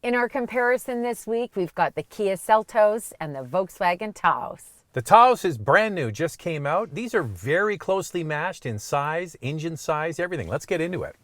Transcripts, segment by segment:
In our comparison this week, we've got the Kia Seltos and the Volkswagen Taos. The Taos is brand new, just came out. These are very closely matched in size, engine size, everything. Let's get into it.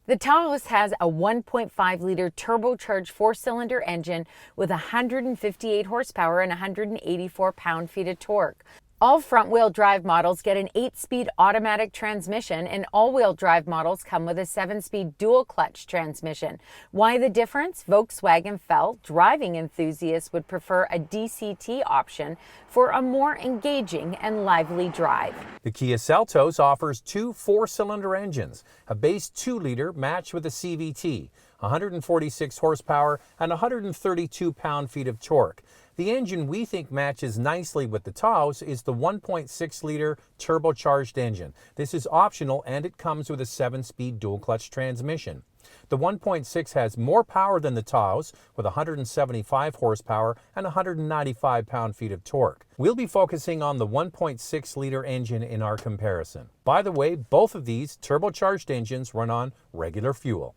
The Taos has a 1.5-liter turbocharged four-cylinder engine with 158 horsepower and 184 pound-feet of torque. All front-wheel drive models get an 8-speed automatic transmission, and all-wheel drive models come with a 7-speed dual-clutch transmission. Why the difference? Volkswagen felt driving enthusiasts would prefer a DCT option for a more engaging and lively drive. The Kia Seltos offers two 4-cylinder engines, a base 2-liter matched with a CVT, 146 horsepower and 132 pound-feet of torque. The engine we think matches nicely with the Taos is the 1.6-liter turbocharged engine. This is optional and it comes with a 7-speed dual-clutch transmission. The 1.6 has more power than the Taos with 175 horsepower and 195 pound-feet of torque. We'll be focusing on the 1.6-liter engine in our comparison. By the way, both of these turbocharged engines run on regular fuel.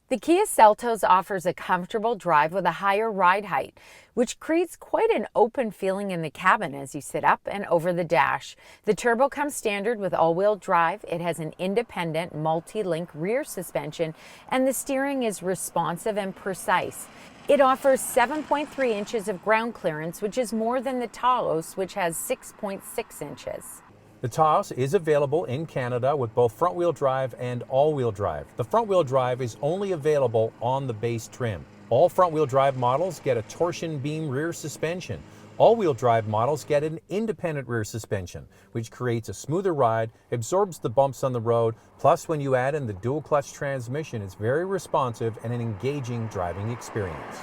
The Kia Seltos offers a comfortable drive with a higher ride height, which creates quite an open feeling in the cabin as you sit up and over the dash. The turbo comes standard with all-wheel drive. It has an independent multi-link rear suspension, and the steering is responsive and precise. It offers 7.3 inches of ground clearance, which is more than the Taos, which has 6.6 inches. The Taos is available in Canada with both front-wheel drive and all-wheel drive. The front-wheel drive is only available on the base trim. All front-wheel drive models get a torsion beam rear suspension. All-wheel drive models get an independent rear suspension, which creates a smoother ride, absorbs the bumps on the road, plus when you add in the dual-clutch transmission, it's very responsive and an engaging driving experience.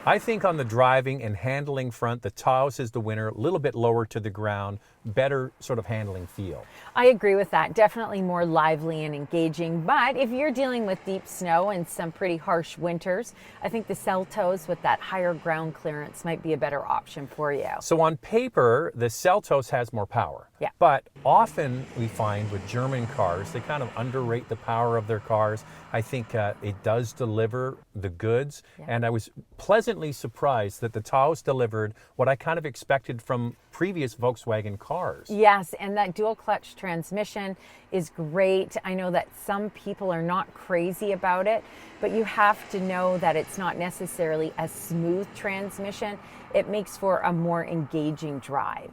I think on the driving and handling front, the Taos is the winner, a little bit lower to the ground, better sort of handling feel. I agree with that. Definitely more lively and engaging. But if you're dealing with deep snow and some pretty harsh winters, I think the Seltos with that higher ground clearance might be a better option for you. So on paper, the Seltos has more power. Yeah. But often we find with German cars, they kind of underrate the power of their cars. I think it does deliver the goods. Yeah. And I was pleasantly surprised that the Taos delivered what I kind of expected from previous Volkswagen cars. Yes, and that dual clutch transmission is great. I know that some people are not crazy about it, but you have to know that it's not necessarily a smooth transmission. It makes for a more engaging drive.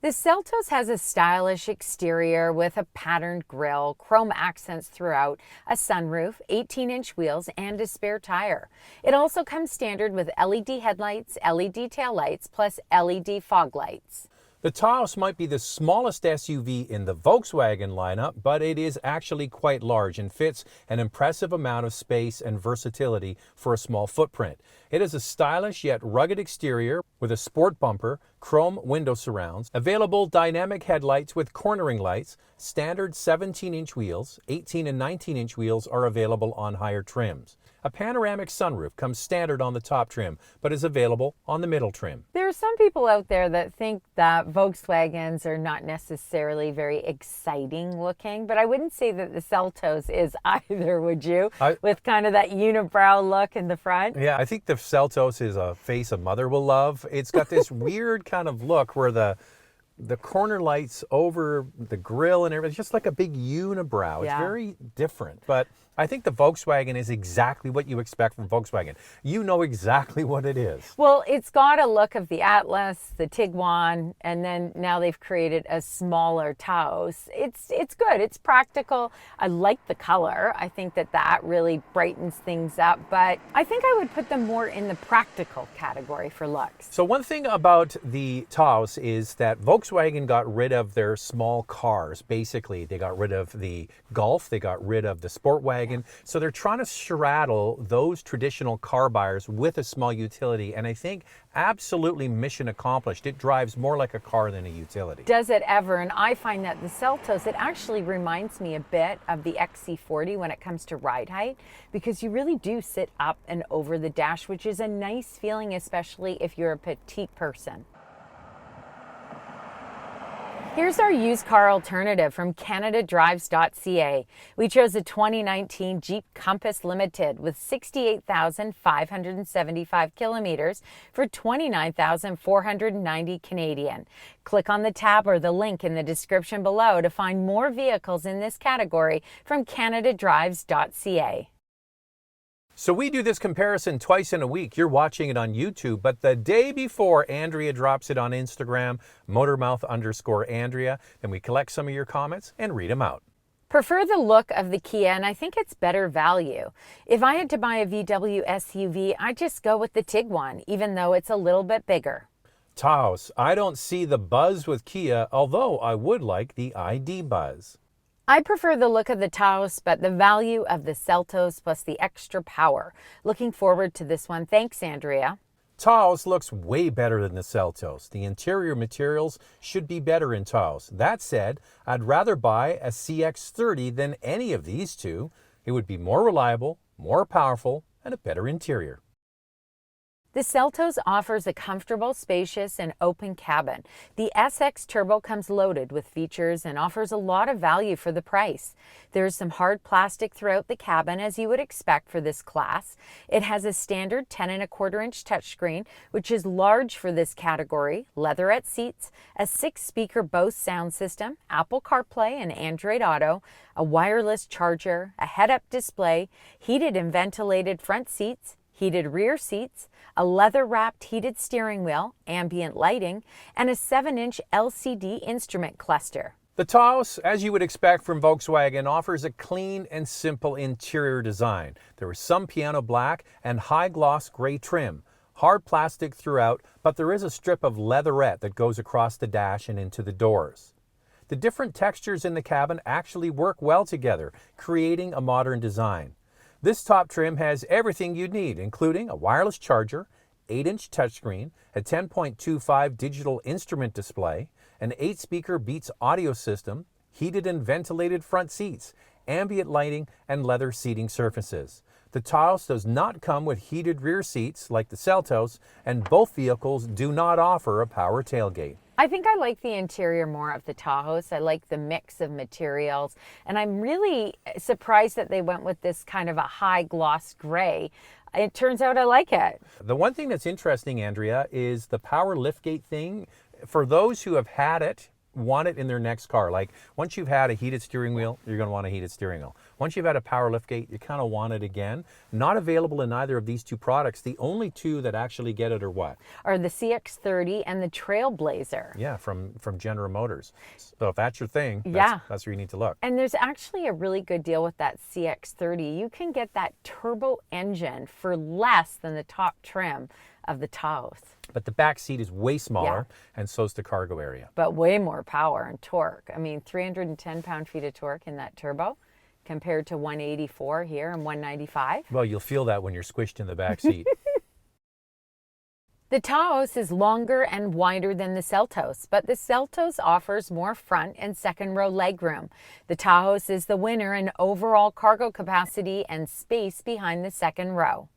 The Seltos has a stylish exterior with a patterned grille, chrome accents throughout, a sunroof, 18-inch wheels, and a spare tire. It also comes standard with LED headlights, LED taillights, plus LED fog lights. The Taos might be the smallest SUV in the Volkswagen lineup, but it is actually quite large and fits an impressive amount of space and versatility for a small footprint. It has a stylish yet rugged exterior with a sport bumper, chrome window surrounds, available dynamic headlights with cornering lights, standard 17-inch wheels, 18 and 19-inch wheels are available on higher trims. A panoramic sunroof comes standard on the top trim, but is available on the middle trim. There are some people out there that think that Volkswagens are not necessarily very exciting looking, but I wouldn't say that the Seltos is either, would you? With kind of that unibrow look in the front. Yeah, I think the Seltos is a face a mother will love. It's got this weird kind of look where the corner lights over the grille and everything, it's just like a big unibrow. Yeah. It's very different, but I think the Volkswagen is exactly what you expect from Volkswagen. You know exactly what it is. Well, it's got a look of the Atlas, the Tiguan, and then now they've created a smaller Taos. It's good. It's practical. I like the color. I think that really brightens things up, but I think I would put them more in the practical category for looks. So one thing about the Taos is that Volkswagen got rid of their small cars. Basically, they got rid of the Golf, they got rid of the Sportwagon. So they're trying to straddle those traditional car buyers with a small utility, and I think absolutely mission accomplished. It drives more like a car than a utility. Does it ever? And I find that the Seltos, it actually reminds me a bit of the XC40 when it comes to ride height, because you really do sit up and over the dash, which is a nice feeling, especially if you're a petite person. Here's our used car alternative from CanadaDrives.ca. We chose a 2019 Jeep Compass Limited with 68,575 kilometers for 29,490 Canadian. Click on the tab or the link in the description below to find more vehicles in this category from CanadaDrives.ca. So we do this comparison twice in a week. You're watching it on YouTube, but the day before, Andrea drops it on Instagram, Motormouth_Andrea. Then we collect some of your comments and read them out. Prefer the look of the Kia, and I think it's better value. If I had to buy a VW SUV, I'd just go with the Tiguan, even though it's a little bit bigger. Taos, I don't see the buzz with Kia, although I would like the ID buzz. I prefer the look of the Taos, but the value of the Seltos plus the extra power. Looking forward to this one. Thanks, Andrea. Taos looks way better than the Seltos. The interior materials should be better in Taos. That said, I'd rather buy a CX-30 than any of these two. It would be more reliable, more powerful, and a better interior. The Seltos offers a comfortable, spacious, and open cabin. The SX Turbo comes loaded with features and offers a lot of value for the price. There is some hard plastic throughout the cabin, as you would expect for this class. It has a standard 10.25-inch touchscreen, which is large for this category, leatherette seats, a 6-speaker Bose sound system, Apple Carplay and Android Auto, a wireless charger, a head-up display, heated and ventilated front seats, heated rear seats, a leather-wrapped heated steering wheel, ambient lighting, and a 7-inch LCD instrument cluster. The Taos, as you would expect from Volkswagen, offers a clean and simple interior design. There is some piano black and high-gloss gray trim, hard plastic throughout, but there is a strip of leatherette that goes across the dash and into the doors. The different textures in the cabin actually work well together, creating a modern design. This top trim has everything you'd need, including a wireless charger, 8-inch touchscreen, a 10.25 digital instrument display, an 8-speaker BeatsAudio system, heated and ventilated front seats, ambient lighting, and leather seating surfaces. The Taos does not come with heated rear seats like the Seltos, and both vehicles do not offer a power tailgate. I think I like the interior more of the Taos. I like the mix of materials, and I'm really surprised that they went with this kind of a high gloss gray. It turns out I like it. The one thing that's interesting, Andrea, is the power liftgate thing. For those who have had it, want it in their next car. Like once you've had a heated steering wheel, you're going to want a heated steering wheel. Once you've had a power liftgate, you kind of want it again. Not available in either of these two products. The only two that actually get it are what? Are the CX-30 and the Trailblazer. Yeah, from General Motors. So if that's your thing, that's where you need to look. And there's actually a really good deal with that CX-30. You can get that turbo engine for less than the top trim of the Taos. But the back seat is way smaller, and so's the cargo area. But way more power and torque. I mean, 310 pound-feet of torque in that turbo compared to 184 here and 195. Well, you'll feel that when you're squished in the back seat. The Taos is longer and wider than the Seltos, but the Seltos offers more front and second row legroom. The Taos is the winner in overall cargo capacity and space behind the second row.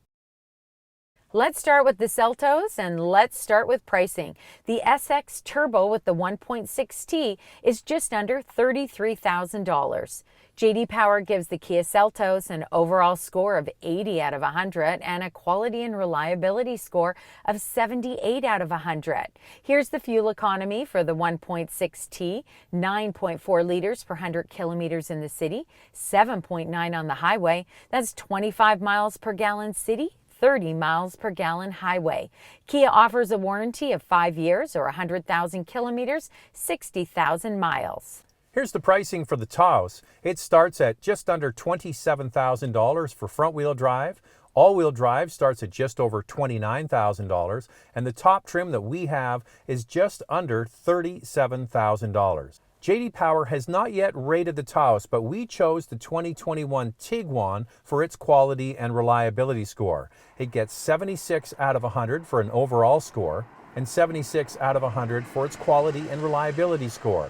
Let's start with the Seltos, and let's start with pricing. The SX Turbo with the 1.6T is just under $33,000. J.D. Power gives the Kia Seltos an overall score of 80 out of 100 and a quality and reliability score of 78 out of 100. Here's the fuel economy for the 1.6T, 9.4 liters per 100 kilometers in the city, 7.9 on the highway. That's 25 miles per gallon city, 30 miles per gallon highway. Kia offers a warranty of 5 years or 100,000 kilometers, 60,000 miles. Here's the pricing for the Taos. It starts at just under $27,000 for front-wheel drive. All-wheel drive starts at just over $29,000, and the top trim that we have is just under $37,000. J.D. Power has not yet rated the Taos, but we chose the 2021 Tiguan for its quality and reliability score. It gets 76 out of 100 for an overall score and 76 out of 100 for its quality and reliability score.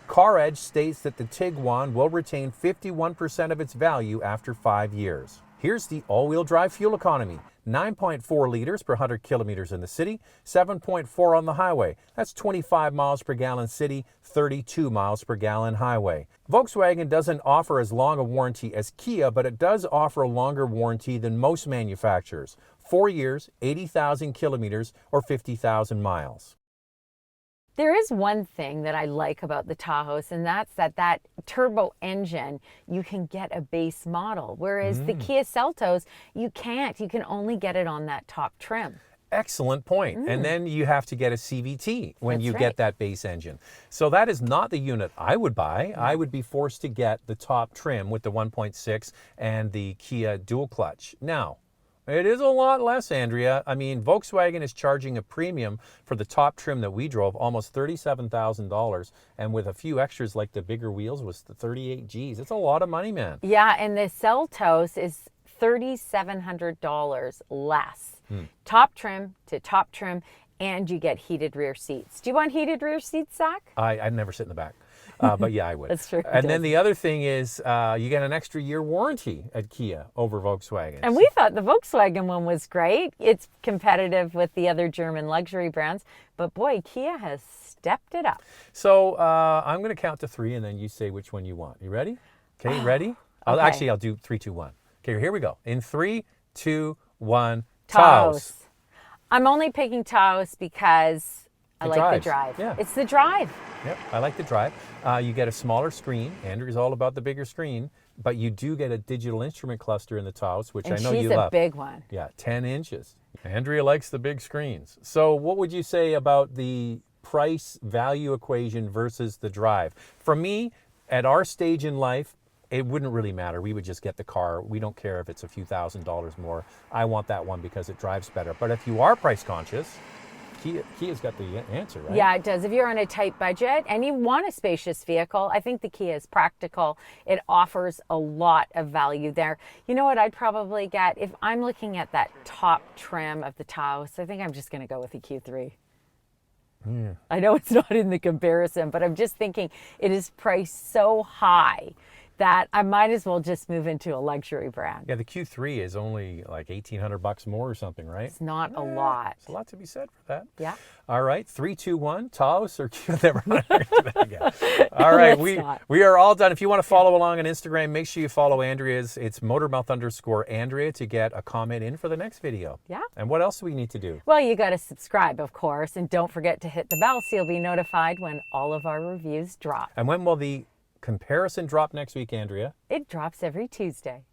CarEdge states that the Tiguan will retain 51% of its value after 5 years. Here's the all-wheel drive fuel economy. 9.4 liters per 100 kilometers in the city, 7.4 on the highway. That's 25 miles per gallon city, 32 miles per gallon highway. Volkswagen doesn't offer as long a warranty as Kia, but it does offer a longer warranty than most manufacturers. 4 years, 80,000 kilometers, or 50,000 miles. There is one thing that I like about the Taos, and that's that turbo engine, you can get a base model, whereas the Kia Seltos, you can't. You can only get it on that top trim. Excellent point. And then you have to get a CVT when That's you right. get that base engine. So that is not the unit I would buy. I would be forced to get the top trim with the 1.6 and the Kia dual clutch. Now, it is a lot less, Andrea. I mean, Volkswagen is charging a premium for the top trim that we drove, almost $37,000, and with a few extras like the bigger wheels was the 38 Gs. It's a lot of money, man. Yeah, and the Seltos is $3,700 less. Top trim to top trim, and you get heated rear seats. Do you want heated rear seats, Zach? I'd never sit in the back. But yeah, I would. That's true. And then the other thing is you get an extra year warranty at Kia over Volkswagen. And we thought the Volkswagen one was great. It's competitive with the other German luxury brands, but boy, Kia has stepped it up. So I'm going to count to 3, and then you say which one you want. You ready? Okay, ready? Okay. Actually, I'll do 3, 2, 1. Okay, here we go. In 3, 2, 1, Taos. Taos. I'm only picking Taos because I like the drive. Yeah. It's the drive. Yep, I like the drive. You get a smaller screen. Andrew's all about the bigger screen, but you do get a digital instrument cluster in the Taos, which And I know you she's love. a big one. Yeah, 10 inches. Andrea likes the big screens. So what would you say about the price-value equation versus the drive? For me, at our stage in life, it wouldn't really matter. We would just get the car. We don't care if it's a few $1,000s more. I want that one because it drives better. But if you are price conscious, Kia's got the answer, right? Yeah, it does. If you're on a tight budget and you want a spacious vehicle, I think the Kia is practical. It offers a lot of value there. You know what I'd probably get? If I'm looking at that top trim of the Taos, I think I'm just going to go with the Q3. Yeah. I know it's not in the comparison, but I'm just thinking it is priced so high that I might as well just move into a luxury brand. Yeah, the Q3 is only like $1,800 more or something, right? It's not a lot. There's a lot to be said for that. Yeah. All right, 3, 2, 1, Taos or Kia? Never mind. All right, Let's we are all done. If you want to follow along on Instagram, make sure you follow Andrea's. It's Motormouth_Andrea to get a comment in for the next video. Yeah. And what else do we need to do? Well, you got to subscribe, of course, and don't forget to hit the bell so you'll be notified when all of our reviews drop. And when will the comparison drop next week, Andrea? It drops every Tuesday.